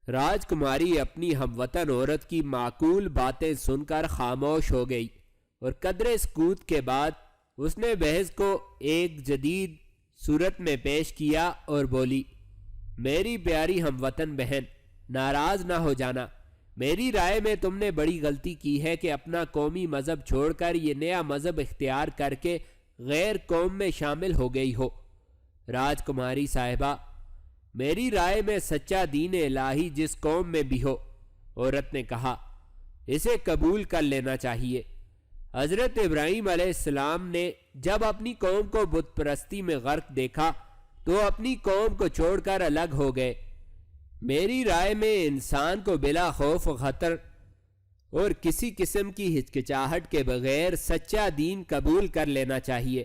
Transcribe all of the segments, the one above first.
راجکماری اپنی ہم وطن عورت کی معقول باتیں سن کر خاموش ہو گئی اور قدرے سکوت کے بعد اس نے بحث کو ایک جدید صورت میں پیش کیا اور بولی، میری پیاری ہم وطن بہن، ناراض نہ ہو جانا، میری رائے میں تم نے بڑی غلطی کی ہے کہ اپنا قومی مذہب چھوڑ کر یہ نیا مذہب اختیار کر کے غیر قوم میں شامل ہو گئی ہو۔ راجکماری صاحبہ، میری رائے میں سچا دین الہی جس قوم میں بھی ہو، عورت نے کہا، اسے قبول کر لینا چاہیے۔ حضرت ابراہیم علیہ السلام نے جب اپنی قوم کو بت پرستی میں غرق دیکھا تو اپنی قوم کو چھوڑ کر الگ ہو گئے۔ میری رائے میں انسان کو بلا خوف و خطر اور کسی قسم کی ہچکچاہٹ کے بغیر سچا دین قبول کر لینا چاہیے۔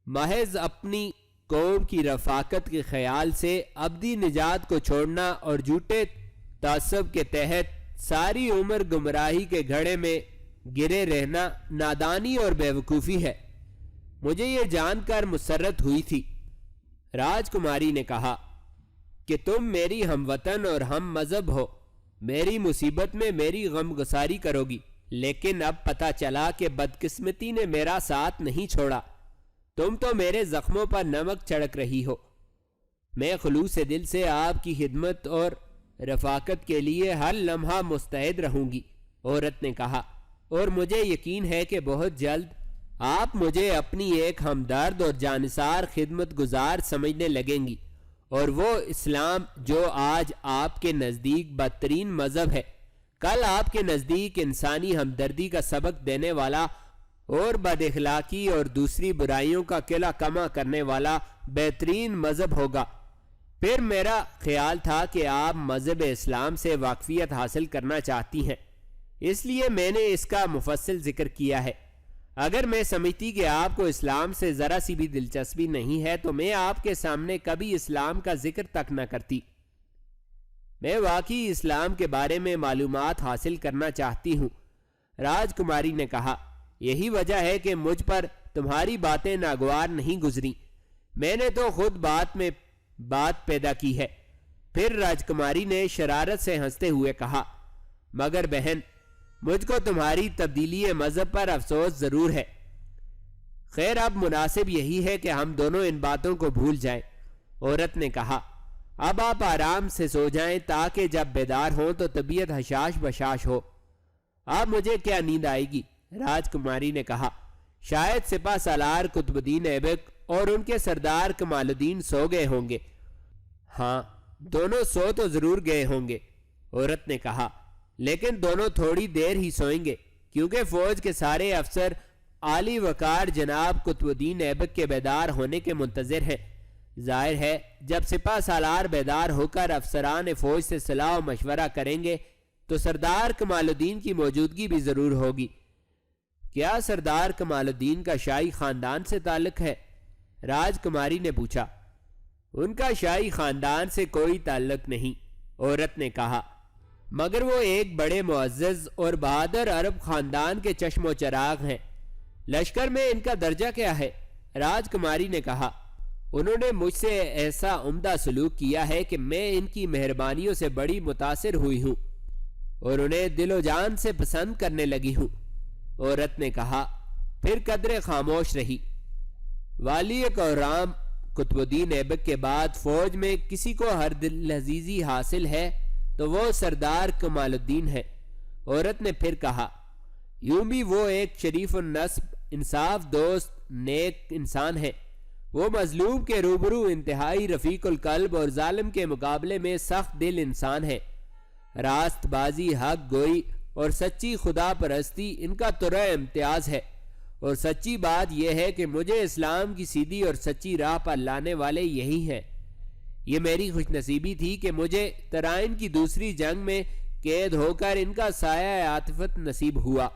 محض اپنی قوم کی رفاقت کے خیال سے ابدی نجات کو چھوڑنا اور جھوٹے تعصب کے تحت ساری عمر گمراہی کے گھڑے میں گرے رہنا نادانی اور بیوقوفی ہے۔ مجھے یہ جان کر مسرت ہوئی تھی، راجکماری نے کہا، کہ تم میری ہم وطن اور ہم مذہب ہو، میری مصیبت میں میری غم گساری کرو گی، لیکن اب پتہ چلا کہ بدقسمتی نے میرا ساتھ نہیں چھوڑا، تم تو میرے زخموں پر نمک چھڑک رہی ہو۔ میں خلوص دل سے آپ کی خدمت اور رفاقت کے لیے ہر لمحہ مستعد رہوں گی، عورت نے کہا، اور مجھے یقین ہے کہ بہت جلد آپ مجھے اپنی ایک ہمدرد اور جانثار خدمت گزار سمجھنے لگیں گی، اور وہ اسلام جو آج آپ کے نزدیک بدترین مذہب ہے، کل آپ کے نزدیک انسانی ہمدردی کا سبق دینے والا اور بد اخلاقی اور دوسری برائیوں کا قلع کما کرنے والا بہترین مذہب ہوگا۔ پھر میرا خیال تھا کہ آپ مذہب اسلام سے واقفیت حاصل کرنا چاہتی ہیں، اس لیے میں نے اس کا مفصل ذکر کیا ہے۔ اگر میں سمجھتی کہ آپ کو اسلام سے ذرا سی بھی دلچسپی نہیں ہے تو میں آپ کے سامنے کبھی اسلام کا ذکر تک نہ کرتی۔ میں واقعی اسلام کے بارے میں معلومات حاصل کرنا چاہتی ہوں، راجکماری نے کہا، یہی وجہ ہے کہ مجھ پر تمہاری باتیں ناگوار نہیں گزری، میں نے تو خود بات میں بات پیدا کی ہے۔ پھر راجکماری نے شرارت سے ہنستے ہوئے کہا، مگر بہن، مجھ کو تمہاری تبدیلی مذہب پر افسوس ضرور ہے۔ خیر، اب مناسب یہی ہے کہ ہم دونوں ان باتوں کو بھول جائیں، عورت نے کہا، اب آپ آرام سے سو جائیں تاکہ جب بیدار ہوں تو طبیعت حشاش بشاش ہو۔ اب مجھے کیا نیند آئے گی، راجکماری نے کہا، شاید سپہ سالار قطب الدین ایبک اور ان کے سردار کمال الدین سو گئے ہوں گے۔ ہاں، دونوں سو تو ضرور گئے ہوں گے، عورت نے کہا، لیکن دونوں تھوڑی دیر ہی سوئیں گے، کیونکہ فوج کے سارے افسر عالی وقار جناب قطب الدین ایبک کے بیدار ہونے کے منتظر ہیں۔ ظاہر ہے جب سپہ سالار بیدار ہو کر افسران فوج سے صلاح و مشورہ کریں گے تو سردار کمال الدین کی موجودگی بھی ضرور ہوگی۔ کیا سردار کمال الدین کا شاہی خاندان سے تعلق ہے، راجکماری نے پوچھا۔ ان کا شاہی خاندان سے کوئی تعلق نہیں، عورت نے کہا، مگر وہ ایک بڑے معزز اور بہادر عرب خاندان کے چشم و چراغ ہیں۔ لشکر میں ان کا درجہ کیا ہے، راجکماری نے کہا، انہوں نے مجھ سے ایسا عمدہ سلوک کیا ہے کہ میں ان کی مہربانیوں سے بڑی متاثر ہوئی ہوں اور انہیں دل و جان سے پسند کرنے لگی ہوں، عورت نے کہا۔ پھر قدرے خاموش رہی۔ والی قہرام قطب الدین ایبک کے بعد فوج میں کسی کو ہر دل عزیزی حاصل ہے تو وہ سردار کمال الدین ہے، عورت نے پھر کہا، یوں بھی وہ ایک شریف النسب، انصاف دوست، نیک انسان ہے۔ وہ مظلوم کے روبرو انتہائی رفیق القلب اور ظالم کے مقابلے میں سخت دل انسان ہے۔ راست بازی، حق گوئی اور سچی خدا پرستی ان کا ترہ امتیاز ہے، اور سچی بات یہ ہے کہ مجھے اسلام کی سیدھی اور سچی راہ پر لانے والے یہی ہیں۔ یہ میری خوش نصیبی تھی کہ مجھے ترائن کی دوسری جنگ میں قید ہو کر ان کا سایہ عاطفت نصیب ہوا۔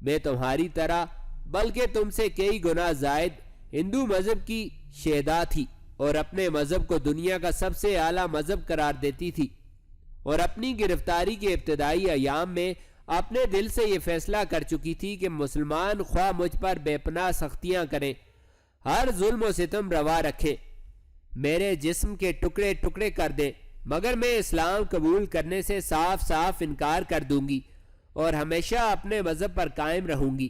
میں تمہاری طرح بلکہ تم سے کئی گنا زائد ہندو مذہب کی شیدا تھی اور اپنے مذہب کو دنیا کا سب سے اعلیٰ مذہب قرار دیتی تھی، اور اپنی گرفتاری کے ابتدائی ایام میں اپنے دل سے یہ فیصلہ کر چکی تھی کہ مسلمان خواہ مجھ پر بے پناہ سختیاں کریں، ہر ظلم و ستم روا رکھیں، میرے جسم کے ٹکڑے ٹکڑے کر دیں، مگر میں اسلام قبول کرنے سے صاف صاف انکار کر دوں گی اور ہمیشہ اپنے مذہب پر قائم رہوں گی۔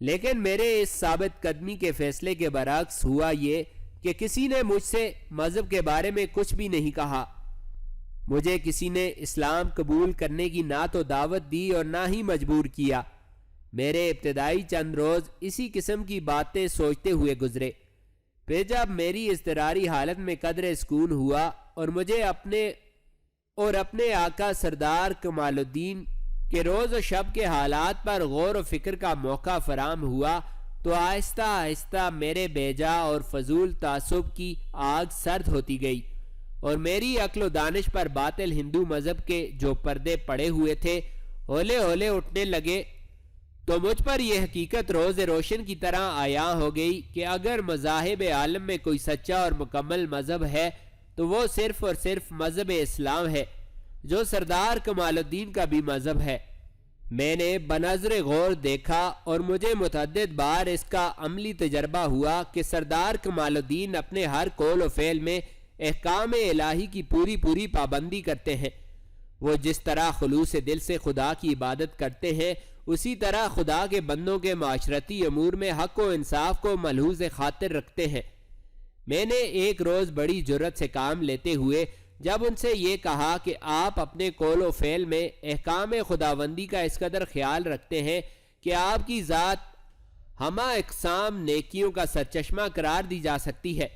لیکن میرے اس ثابت قدمی کے فیصلے کے برعکس ہوا یہ کہ کسی نے مجھ سے مذہب کے بارے میں کچھ بھی نہیں کہا۔ مجھے کسی نے اسلام قبول کرنے کی نہ تو دعوت دی اور نہ ہی مجبور کیا۔ میرے ابتدائی چند روز اسی قسم کی باتیں سوچتے ہوئے گزرے۔ پھر جب میری اضطراری حالت میں قدر سکون ہوا اور مجھے اپنے آقا سردار کمال الدین کے روز و شب کے حالات پر غور و فکر کا موقع فراہم ہوا تو آہستہ آہستہ میرے بیجا اور فضول تعصب کی آگ سرد ہوتی گئی اور میری عقل و دانش پر باطل ہندو مذہب کے جو پردے پڑے ہوئے تھے ہولے ہولے اٹھنے لگے، تو مجھ پر یہ حقیقت روز روشن کی طرح عیاں ہو گئی کہ اگر مذاہب عالم میں کوئی سچا اور مکمل مذہب ہے تو وہ صرف اور صرف مذہب اسلام ہے، جو سردار کمال الدین کا بھی مذہب ہے۔ میں نے بنظر غور دیکھا اور مجھے متعدد بار اس کا عملی تجربہ ہوا کہ سردار کمال الدین اپنے ہر قول و فعل میں احکام الہی کی پوری پابندی کرتے ہیں۔ وہ جس طرح خلوص دل سے خدا کی عبادت کرتے ہیں اسی طرح خدا کے بندوں کے معاشرتی امور میں حق و انصاف کو ملحوظ خاطر رکھتے ہیں۔ میں نے ایک روز بڑی جرأت سے کام لیتے ہوئے جب ان سے یہ کہا کہ آپ اپنے قول و فعل میں احکام خداوندی کا اس قدر خیال رکھتے ہیں کہ آپ کی ذات ہمہ اقسام نیکیوں کا سرچشمہ قرار دی جا سکتی ہے،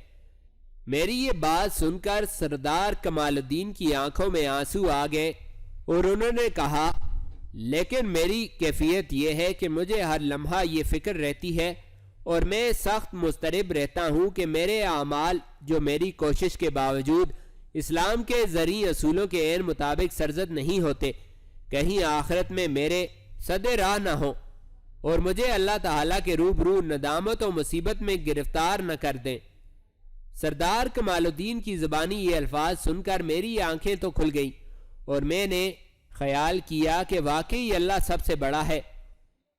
میری یہ بات سن کر سردار کمال الدین کی آنکھوں میں آنسو آ گئے اور انہوں نے کہا، لیکن میری کیفیت یہ ہے کہ مجھے ہر لمحہ یہ فکر رہتی ہے اور میں سخت مضطرب رہتا ہوں کہ میرے اعمال جو میری کوشش کے باوجود اسلام کے زرعی اصولوں کے عین مطابق سرزد نہیں ہوتے، کہیں آخرت میں میرے صد راہ نہ ہوں اور مجھے اللہ تعالیٰ کے روبرو ندامت و مصیبت میں گرفتار نہ کر دیں۔ سردار کمال الدین کی زبانی یہ الفاظ سن کر میری آنکھیں تو کھل گئیں اور میں نے خیال کیا کہ واقعی اللہ سب سے بڑا ہے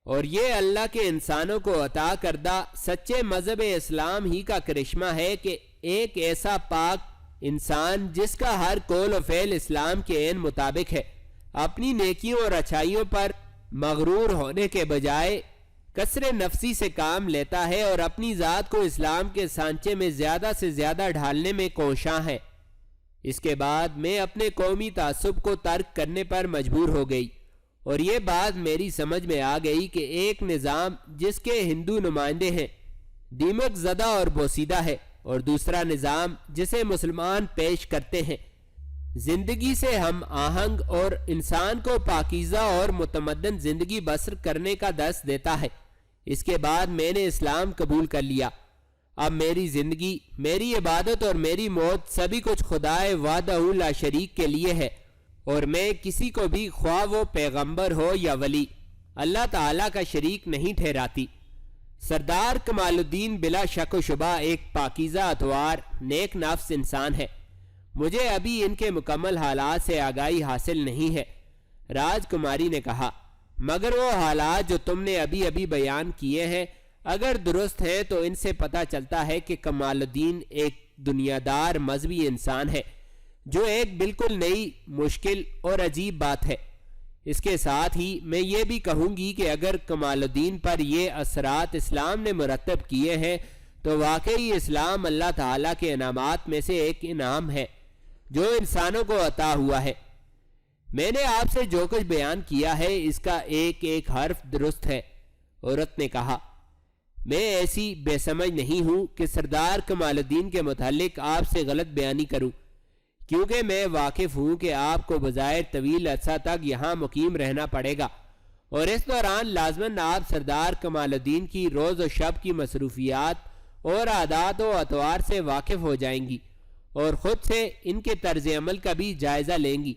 اور یہ اللہ کے انسانوں کو عطا کردہ سچے مذہب اسلام ہی کا کرشمہ ہے کہ ایک ایسا پاک انسان جس کا ہر قول و فعل اسلام کے عین مطابق ہے، اپنی نیکیوں اور اچھائیوں پر مغرور ہونے کے بجائے کثر نفسی سے کام لیتا ہے اور اپنی ذات کو اسلام کے سانچے میں زیادہ سے زیادہ ڈھالنے میں کوشاں ہے۔ اس کے بعد میں اپنے قومی تعصب کو ترک کرنے پر مجبور ہو گئی اور یہ بات میری سمجھ میں آ گئی کہ ایک نظام جس کے ہندو نمائندے ہیں دیمک زدہ اور بوسیدہ ہے اور دوسرا نظام جسے مسلمان پیش کرتے ہیں زندگی سے ہم آہنگ اور انسان کو پاکیزہ اور متمدن زندگی بسر کرنے کا درس دیتا ہے۔ اس کے بعد میں نے اسلام قبول کر لیا۔ اب میری زندگی، میری عبادت اور میری موت سبھی کچھ خدائے وحدہ لا شریک کے لیے ہے اور میں کسی کو بھی خواہ وہ پیغمبر ہو یا ولی اللہ تعالیٰ کا شریک نہیں ٹھہراتی۔ سردار کمال الدین بلا شک و شبہ ایک پاکیزہ اتوار نیک نفس انسان ہے۔ مجھے ابھی ان کے مکمل حالات سے آگاہی حاصل نہیں ہے، راج کماری نے کہا، مگر وہ حالات جو تم نے ابھی بیان کیے ہیں اگر درست ہیں تو ان سے پتہ چلتا ہے کہ کمال الدین ایک دنیا دار مذہبی انسان ہے، جو ایک بالکل نئی، مشکل اور عجیب بات ہے۔ اس کے ساتھ ہی میں یہ بھی کہوں گی کہ اگر کمال الدین پر یہ اثرات اسلام نے مرتب کیے ہیں تو واقعی اسلام اللہ تعالیٰ کے انعامات میں سے ایک انعام ہے جو انسانوں کو عطا ہوا ہے۔ میں نے آپ سے جو کچھ بیان کیا ہے اس کا ایک ایک حرف درست ہے۔ عورت نے کہا، میں ایسی بے سمجھ نہیں ہوں کہ سردار کمال الدین کے متعلق آپ سے غلط بیانی کروں، کیونکہ میں واقف ہوں کہ آپ کو بظاہر طویل عرصہ تک یہاں مقیم رہنا پڑے گا اور اس دوران لازماً آپ سردار کمال الدین کی روز و شب کی مصروفیات اور عادات و اطوار سے واقف ہو جائیں گی اور خود سے ان کے طرز عمل کا بھی جائزہ لیں گی۔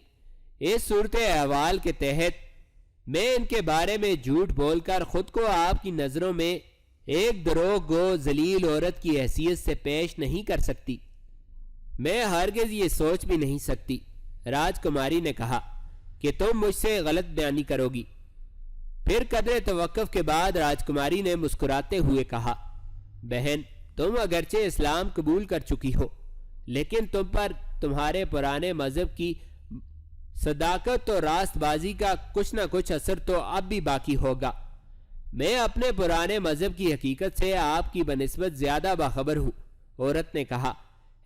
اس صورت احوال کے تحت میں ان کے بارے میں جھوٹ بول کر خود کو آپ کی نظروں میں ایک دروغ گو ذلیل عورت کی حیثیت سے پیش نہیں کر سکتی۔ میں ہرگز یہ سوچ بھی نہیں سکتی، راج کماری نے کہا، کہ تم مجھ سے غلط بیانی کرو گی۔ پھر قدر توقف کے بعد راج کماری نے مسکراتے ہوئے کہا، بہن، تم اگرچہ اسلام قبول کر چکی ہو لیکن تم پر تمہارے پرانے مذہب کی صداقت اور راست بازی کا کچھ نہ کچھ اثر تو اب بھی باقی ہوگا۔ میں اپنے پرانے مذہب کی حقیقت سے آپ کی بنسبت زیادہ باخبر ہوں، عورت نے کہا،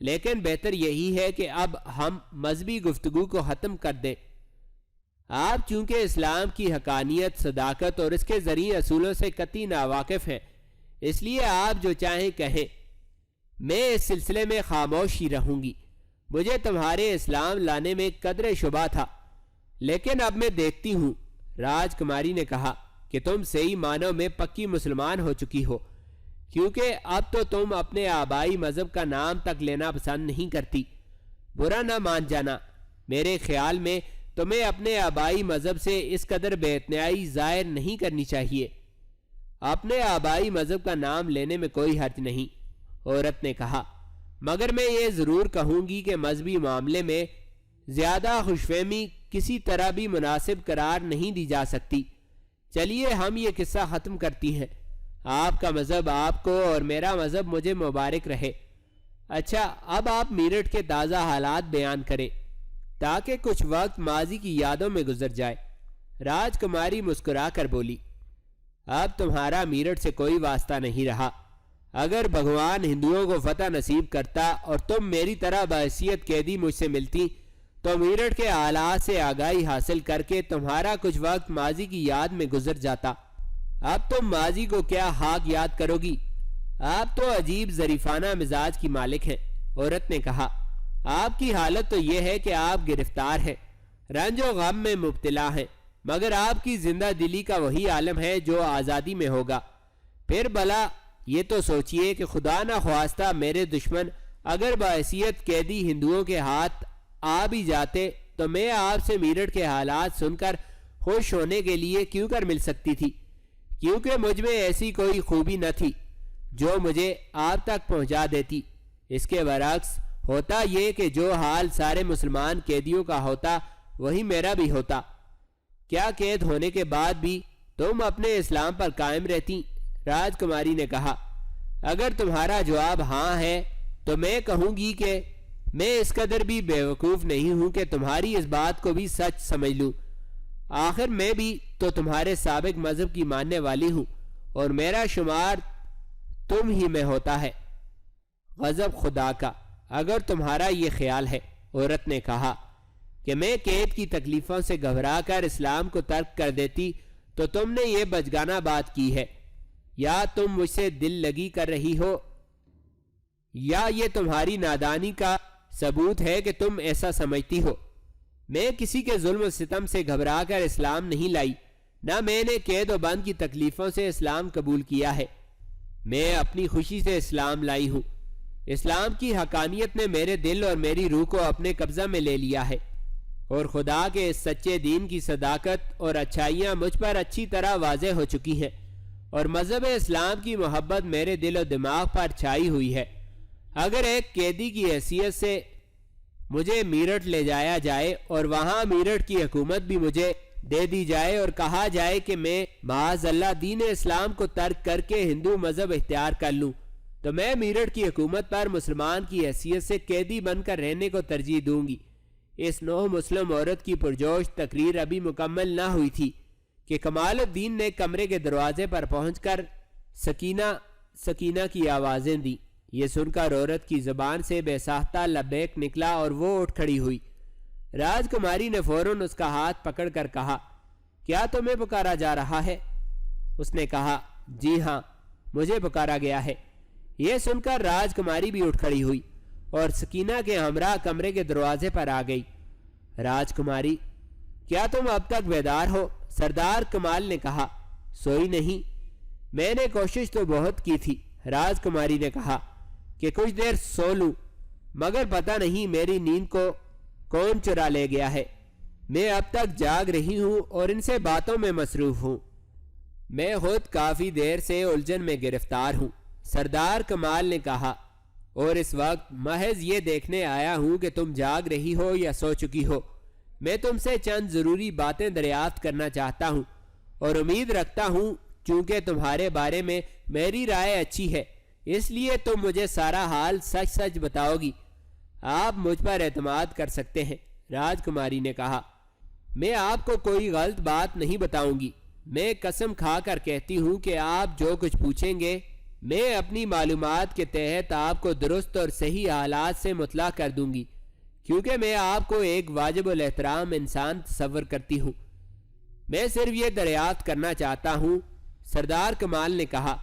لیکن بہتر یہی ہے کہ اب ہم مذہبی گفتگو کو ختم کر دیں۔ آپ چونکہ اسلام کی حقانیت، صداقت اور اس کے ذریعے اصولوں سے قطعی ناواقف ہیں، اس لیے آپ جو چاہیں کہیں، میں اس سلسلے میں خاموش ہی رہوں گی۔ مجھے تمہارے اسلام لانے میں قدر شبہ تھا، لیکن اب میں دیکھتی ہوں، راج کماری نے کہا، کہ تم صحیح معنوں میں پکی مسلمان ہو چکی ہو، کیونکہ اب تو تم اپنے آبائی مذہب کا نام تک لینا پسند نہیں کرتی۔ برا نہ مان جانا، میرے خیال میں تمہیں اپنے آبائی مذہب سے اس قدر بے اعتنائی ظاہر نہیں کرنی چاہیے۔ اپنے آبائی مذہب کا نام لینے میں کوئی حرج نہیں، عورت نے کہا، مگر میں یہ ضرور کہوں گی کہ مذہبی معاملے میں زیادہ خوشفہمی کسی طرح بھی مناسب قرار نہیں دی جا سکتی۔ چلیے ہم یہ قصہ ختم کرتی ہیں۔ آپ کا مذہب آپ کو اور میرا مذہب مجھے مبارک رہے۔ اچھا، اب آپ میرٹھ کے تازہ حالات بیان کریں تاکہ کچھ وقت ماضی کی یادوں میں گزر جائے۔ راج کماری مسکرا کر بولی، اب تمہارا میرٹھ سے کوئی واسطہ نہیں رہا۔ اگر بھگوان ہندوؤں کو فتح نصیب کرتا اور تم میری طرح بحیثیت قیدی مجھ سے ملتی تو میرٹھ کے حالات سے آگاہی حاصل کر کے تمہارا کچھ وقت ماضی کی یاد میں گزر جاتا۔ اب تم ماضی کو کیا حاک یاد کرو گی؟ آپ تو عجیب ظریفانہ مزاج کی مالک ہیں، عورت نے کہا۔ آپ کی حالت تو یہ ہے کہ آپ گرفتار ہیں، رنج و غم میں مبتلا ہیں، مگر آپ کی زندہ دلی کا وہی عالم ہے جو آزادی میں ہوگا۔ پھر بھلا یہ تو سوچئے کہ خدا نہ خواستہ میرے دشمن اگر بحیثیت قیدی ہندوؤں کے ہاتھ آ بھی جاتے تو میں آپ سے میرٹھ کے حالات سن کر خوش ہونے کے لیے کیوں کر مل سکتی تھی، کیونکہ مجھ میں ایسی کوئی خوبی نہ تھی جو مجھے آپ تک پہنچا دیتی۔ اس کے برعکس ہوتا یہ کہ جو حال سارے مسلمان قیدیوں کا ہوتا وہی میرا بھی ہوتا۔ کیا قید ہونے کے بعد بھی تم اپنے اسلام پر قائم رہتی؟ راج کماری نے کہا۔ اگر تمہارا جواب ہاں ہے تو میں کہوں گی کہ میں اس قدر بھی بیوقوف نہیں ہوں کہ تمہاری اس بات کو بھی سچ سمجھ لوں۔ آخر میں بھی تو تمہارے سابق مذہب کی ماننے والی ہوں اور میرا شمار تم ہی میں ہوتا ہے۔ غضب خدا کا، اگر تمہارا یہ خیال ہے، عورت نے کہا، کہ میں قید کی تکلیفوں سے گھبرا کر اسلام کو ترک کر دیتی تو تم نے یہ بچگانہ بات کی ہے، یا تم مجھ سے دل لگی کر رہی ہو، یا یہ تمہاری نادانی کا ثبوت ہے کہ تم ایسا سمجھتی ہو۔ میں کسی کے ظلم و ستم سے گھبرا کر اسلام نہیں لائی، نہ میں نے قید و بند کی تکلیفوں سے اسلام قبول کیا ہے۔ میں اپنی خوشی سے اسلام لائی ہوں۔ اسلام کی حقانیت نے میرے دل اور میری روح کو اپنے قبضہ میں لے لیا ہے، اور خدا کے اس سچے دین کی صداقت اور اچھائیاں مجھ پر اچھی طرح واضح ہو چکی ہیں، اور مذہب اسلام کی محبت میرے دل و دماغ پر چھائی ہوئی ہے۔ اگر ایک قیدی کی حیثیت سے مجھے میرٹھ لے جایا جائے اور وہاں میرٹھ کی حکومت بھی مجھے دے دی جائے اور کہا جائے کہ میں معاذ اللہ دین اسلام کو ترک کر کے ہندو مذہب اختیار کر لوں، تو میں میرٹھ کی حکومت پر مسلمان کی حیثیت سے قیدی بن کر رہنے کو ترجیح دوں گی۔ اس نو مسلم عورت کی پرجوش تقریر ابھی مکمل نہ ہوئی تھی کہ کمال الدین نے کمرے کے دروازے پر پہنچ کر سکینہ کی آوازیں دی۔ یہ سن کر عورت کی زبان سے بے ساختہ لبیک نکلا اور وہ اٹھ کھڑی ہوئی۔ راج کماری نے فوراً اس کا ہاتھ پکڑ کر کہا، کیا تمہیں پکارا جا رہا ہے؟ اس نے کہا، جی ہاں، مجھے پکارا گیا ہے۔ یہ سن کر راج کماری بھی اٹھ کھڑی ہوئی اور سکینہ کے ہمراہ کمرے کے دروازے پر آ گئی۔ راج کماری، کیا تم اب تک بیدار ہو؟ سردار کمال نے کہا۔ سوئی نہیں، میں نے کوشش تو بہت کی تھی، راج کماری نے کہا، کہ کچھ دیر سو لوں، مگر پتہ نہیں میری نیند کو کون چرا لے گیا ہے۔ میں اب تک جاگ رہی ہوں اور ان سے باتوں میں مصروف ہوں۔ میں خود کافی دیر سے الجھن میں گرفتار ہوں، سردار کمال نے کہا، اور اس وقت محض یہ دیکھنے آیا ہوں کہ تم جاگ رہی ہو یا سو چکی ہو۔ میں تم سے چند ضروری باتیں دریافت کرنا چاہتا ہوں اور امید رکھتا ہوں چونکہ تمہارے بارے میں میری رائے اچھی ہے، اس لیے تم مجھے سارا حال سچ سچ بتاؤ گی۔ آپ مجھ پر اعتماد کر سکتے ہیں۔ راجکماری نے کہا، میں آپ کو کوئی غلط بات نہیں بتاؤں گی۔ میں قسم کھا کر کہتی ہوں کہ آپ جو کچھ پوچھیں گے میں اپنی معلومات کے تحت آپ کو درست اور صحیح حالات سے مطلع کر دوں گی، کیونکہ میں آپ کو ایک واجب الاحترام انسان تصور کرتی ہوں۔ میں صرف یہ دریافت کرنا چاہتا ہوں، سردار کمال نے کہا،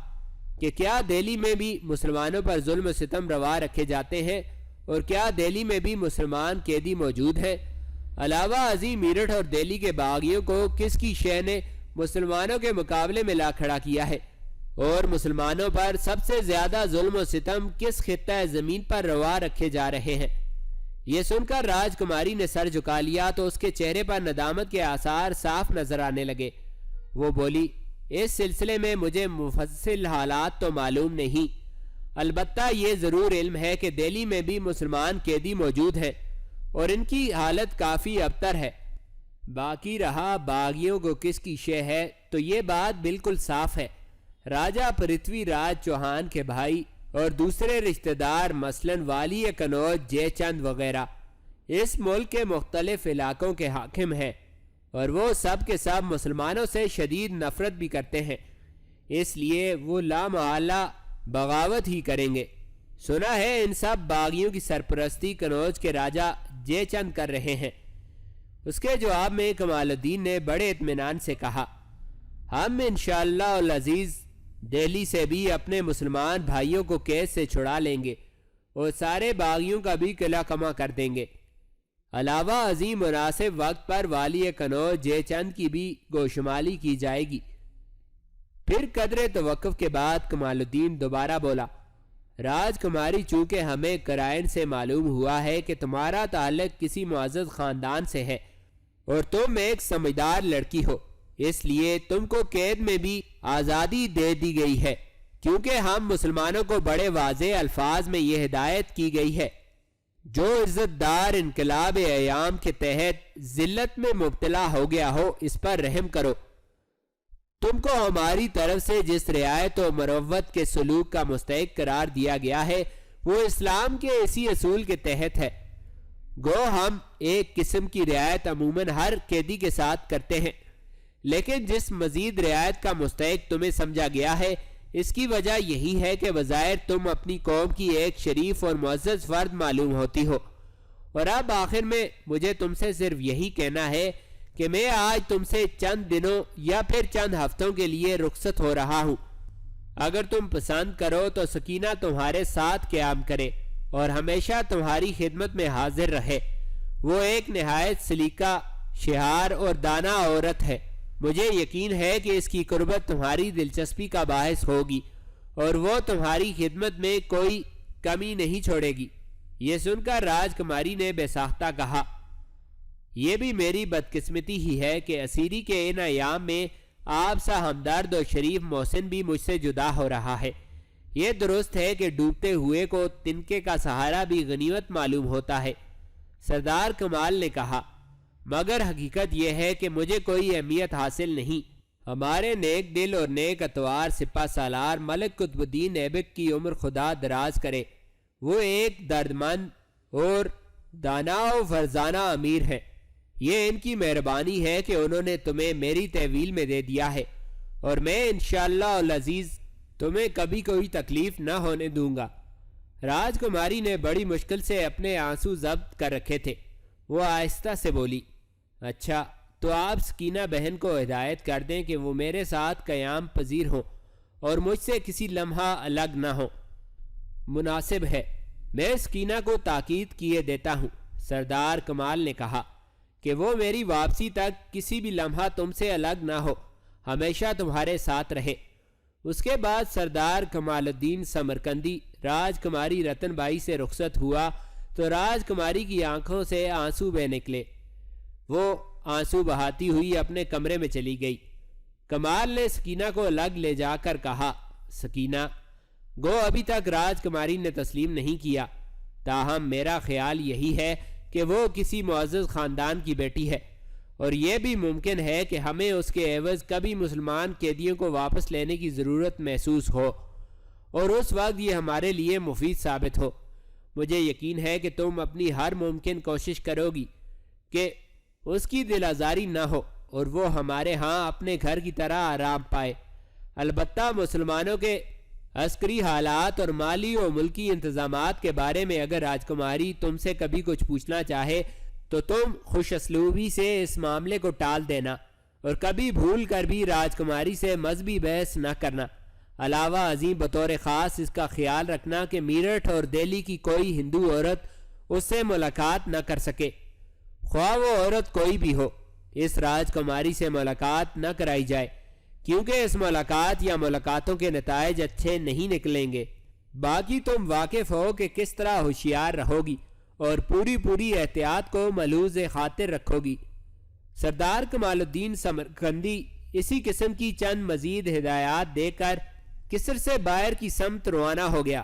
کہ کیا دہلی میں بھی مسلمانوں پر ظلم و ستم روا رکھے جاتے ہیں، اور کیا دہلی میں بھی مسلمان قیدی موجود ہیں؟ علاوہ ازیں میرٹھ اور دہلی کے باغیوں کو کس کی شے نے مسلمانوں کے مقابلے میں لا کھڑا کیا ہے، اور مسلمانوں پر سب سے زیادہ ظلم و ستم کس خطہ زمین پر روا رکھے جا رہے ہیں؟ یہ سن کر راجکماری نے سر جھکا لیا تو اس کے چہرے پر ندامت کے آثار صاف نظر آنے لگے۔ وہ بولی، اس سلسلے میں مجھے مفصل حالات تو معلوم نہیں، البتہ یہ ضرور علم ہے کہ دہلی میں بھی مسلمان قیدی موجود ہیں اور ان کی حالت کافی ابتر ہے۔ باقی رہا باغیوں کو کس کی شے ہے، تو یہ بات بالکل صاف ہے۔ راجہ پرتھوی راج چوہان کے بھائی اور دوسرے رشتہ دار مثلاً والی کنوج جے چند وغیرہ اس ملک کے مختلف علاقوں کے حاکم ہیں، اور وہ سب کے سب مسلمانوں سے شدید نفرت بھی کرتے ہیں، اس لیے وہ لامحالہ بغاوت ہی کریں گے۔ سنا ہے ان سب باغیوں کی سرپرستی کنوج کے راجہ جے چند کر رہے ہیں۔ اس کے جواب میں کمال الدین نے بڑے اطمینان سے کہا، ہم انشاءاللہ العزیز دہلی سے بھی اپنے مسلمان بھائیوں کو قید سے چھڑا لیں گے اور سارے باغیوں کا بھی قلعہ کما کر دیں گے۔ علاوہ ازیں مناسب وقت پر والی کنوج جے چند کی بھی گوشمالی کی جائے گی۔ پھر قدرے توقف کے بعد کمال الدین دوبارہ بولا، راجکماری، چونکہ ہمیں قرائن سے معلوم ہوا ہے کہ تمہارا تعلق کسی معزز خاندان سے ہے اور تم ایک سمجھدار لڑکی ہو، اس لیے تم کو قید میں بھی آزادی دے دی گئی ہے، کیونکہ ہم مسلمانوں کو بڑے واضح الفاظ میں یہ ہدایت کی گئی ہے، جو عزت دار انقلاب ایام کے تحت ذلت میں مبتلا ہو گیا ہو اس پر رحم کرو۔ تم کو ہماری طرف سے جس رعایت و مروت کے سلوک کا مستحق قرار دیا گیا ہے وہ اسلام کے اسی اصول کے تحت ہے۔ گو ہم ایک قسم کی رعایت عموماً ہر قیدی کے ساتھ کرتے ہیں، لیکن جس مزید رعایت کا مستحق تمہیں سمجھا گیا ہے اس کی وجہ یہی ہے کہ بظاہر تم اپنی قوم کی ایک شریف اور معزز فرد معلوم ہوتی ہو، اور اب آخر میں مجھے تم سے صرف یہی کہنا ہے کہ میں آج تم سے چند دنوں یا پھر چند ہفتوں کے لیے رخصت ہو رہا ہوں۔ اگر تم پسند کرو تو سکینہ تمہارے ساتھ قیام کرے اور ہمیشہ تمہاری خدمت میں حاضر رہے۔ وہ ایک نہایت سلیقہ، شعار اور دانا عورت ہے۔ مجھے یقین ہے کہ اس کی قربت تمہاری دلچسپی کا باعث ہوگی اور وہ تمہاری خدمت میں کوئی کمی نہیں چھوڑے گی۔ یہ سن کر راجکماری نے بے ساختہ کہا، یہ بھی میری بدقسمتی ہی ہے کہ اسیری کے ان ایام میں آپ سا ہمدرد اور شریف محسن بھی مجھ سے جدا ہو رہا ہے۔ یہ درست ہے کہ ڈوبتے ہوئے کو تنکے کا سہارا بھی غنیمت معلوم ہوتا ہے۔ سردار کمال نے کہا، مگر حقیقت یہ ہے کہ مجھے کوئی اہمیت حاصل نہیں۔ ہمارے نیک دل اور نیک اتوار سپہ سالار ملک قطب الدین ایبک کی عمر خدا دراز کرے۔ وہ ایک دردمند اور دانا و فرزانہ امیر ہے۔ یہ ان کی مہربانی ہے کہ انہوں نے تمہیں میری تحویل میں دے دیا ہے، اور میں انشاءاللہ العزیز تمہیں کبھی کوئی تکلیف نہ ہونے دوں گا۔ راجکماری نے بڑی مشکل سے اپنے آنسو ضبط کر رکھے تھے۔ وہ آہستہ سے بولی، اچھا تو آپ سکینہ بہن کو ہدایت کر دیں کہ وہ میرے ساتھ قیام پذیر ہوں اور مجھ سے کسی لمحہ الگ نہ ہوں۔ مناسب ہے، میں سکینہ کو تاکید کیے دیتا ہوں۔ سردار کمال نے کہا کہ وہ میری واپسی تک کسی بھی لمحہ تم سے الگ نہ ہو، ہمیشہ تمہارے ساتھ رہے۔ اس کے بعد سردار کمال الدین سمرقندی راجکماری رتن بائی سے رخصت ہوا تو راجکماری کی آنکھوں سے آنسو بہ نکلے۔ وہ آنسو بہاتی ہوئی اپنے کمرے میں چلی گئی۔ کمال نے سکینہ کو الگ لے جا کر کہا، سکینہ، گو ابھی تک راجکماری نے تسلیم نہیں کیا، تاہم میرا خیال یہی ہے کہ وہ کسی معزز خاندان کی بیٹی ہے، اور یہ بھی ممکن ہے کہ ہمیں اس کے عوض کبھی مسلمان قیدیوں کو واپس لینے کی ضرورت محسوس ہو، اور اس وقت یہ ہمارے لیے مفید ثابت ہو۔ مجھے یقین ہے کہ تم اپنی ہر ممکن کوشش کرو گی کہ اس کی دل آزاری نہ ہو اور وہ ہمارے ہاں اپنے گھر کی طرح آرام پائے۔ البتہ مسلمانوں کے عسکری حالات اور مالی و ملکی انتظامات کے بارے میں اگر راجکماری تم سے کبھی کچھ پوچھنا چاہے تو تم خوش اسلوبی سے اس معاملے کو ٹال دینا اور کبھی بھول کر بھی راجکماری سے مذہبی بحث نہ کرنا۔ علاوہ ازیں بطور خاص اس کا خیال رکھنا کہ میرٹھ اور دہلی کی کوئی ہندو عورت اس سے ملاقات نہ کر سکے، خواہ وہ عورت کوئی بھی ہو۔ اس راجکماری سے ملاقات نہ کرائی جائے کیونکہ اس ملاقات یا ملاقاتوں کے نتائج اچھے نہیں نکلیں گے۔ باقی تم واقف ہو کہ کس طرح ہوشیار رہو گی اور پوری احتیاط کو ملحوظ خاطر رکھو گی۔ سردار کمال الدین سمرقندی اسی قسم کی چند مزید ہدایات دے کر کسر سے باہر کی سمت روانہ ہو گیا۔